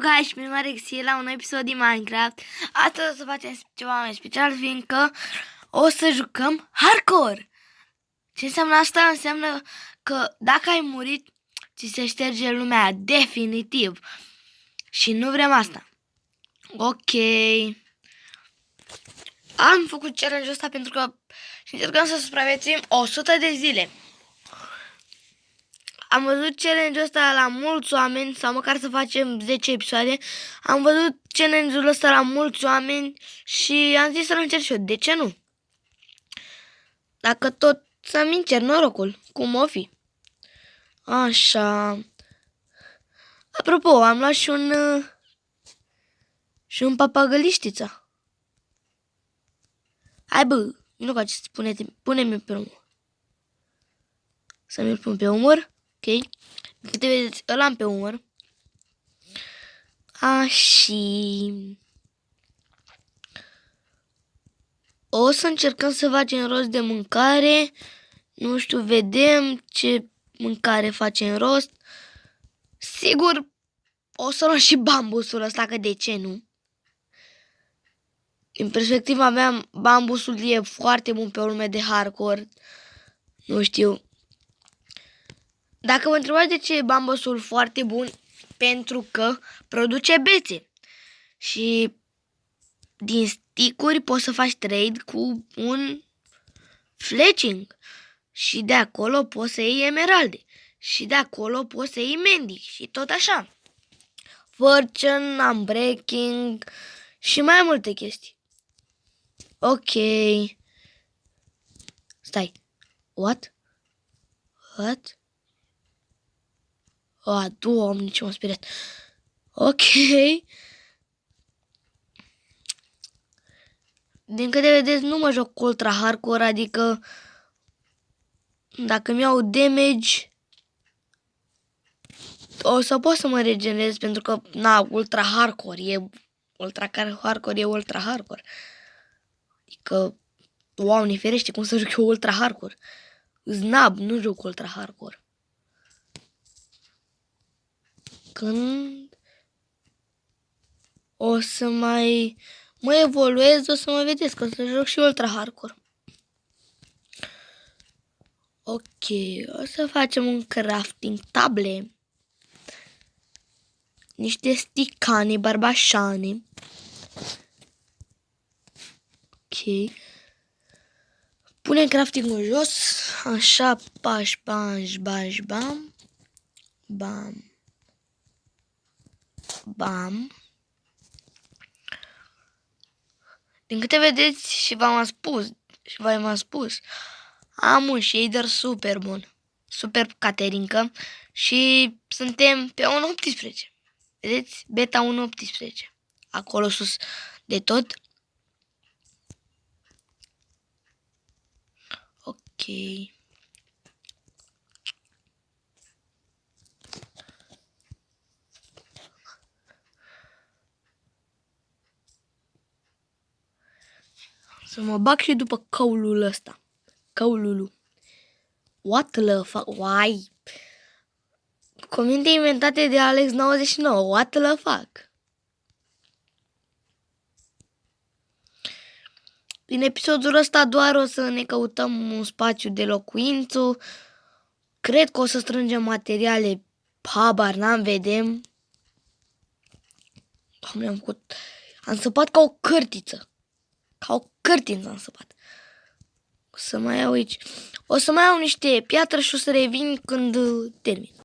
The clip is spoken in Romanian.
guys, și prima reacție la un episod din Minecraft. Astăzi o să facem ceva mai special, fiindcă o să jucăm hardcore. Ce înseamnă asta? Înseamnă că dacă ai murit, ți se șterge lumea definitiv. Și nu vrem asta. Ok. Am făcut challenge-ul ăsta pentru că încercăm să supraviețuim 100 de zile. Am văzut challenge-ul ăsta la mulți oameni, sau măcar să facem 10 episoade. Am văzut challenge-ul ăsta la mulți oameni și am zis să-l încerc și eu. De ce nu? Dacă tot să-mi încerc norocul, cum o fi. Așa. Apropo, am luat și un papagăliștiță. Hai bă, nu ca ce pune-mi pe umăr. Să mi-l pun pe umăr. Ok. Câte vedeți, îl am pe umăr. Și o să încercăm să facem rost de mâncare. Nu știu, vedem ce mâncare facem rost. Sigur, o să luăm și bambusul ăsta, că de ce nu? În perspectiva mea, bambusul e foarte bun pe o lume de hardcore. Nu știu. Dacă mă întrebați de ce e bambusul foarte bun, pentru că produce bețe. Și din sticuri poți să faci trade cu un fletching. Și de acolo poți să iei emeralde. Și de acolo poți să iei mendic. Și tot așa. Fortune, unbreaking și mai multe chestii. Ok. Stai. What? Oh, Doamne, ce m-am speriat. Ok. Din câte vedeți, nu mă joc cu ultra hardcore, adică dacă mi-au damage o să pot să mă regenerez, pentru că ultra hardcore e ultra hardcore. Adică, Doamne ferește, cum să joc eu ultra hardcore? Znab, nu joc ultra hardcore. Când o să mai mă evoluez, o să mă vedeți că o să joc și ultra hardcore. Ok, o să facem un crafting table. Niște sticane, barbașane. Ok. Punem craftingul jos. Așa, paș, baș, baș, bam. Bam. Bam. Din câte vedeți și v-am spus, am un shader super bun. Super caterincă și suntem pe 1.18. Vedeți? Beta 1.18. Acolo sus de tot. Ok. Să mă bag și după căulul ăsta. Căulul. What the fuck? Why? Cuvinte inventate de Alex99. What the fuck? Din episodul ăsta doar o să ne căutăm un spațiu de locuință. Cred că o să strângem materiale. Habar n-am, vedem. Doamne, am săpat ca o cărtiță. Ca o cărtință am săpat. O să mai iau aici. O să mai iau niște piatră și o să revin când termin.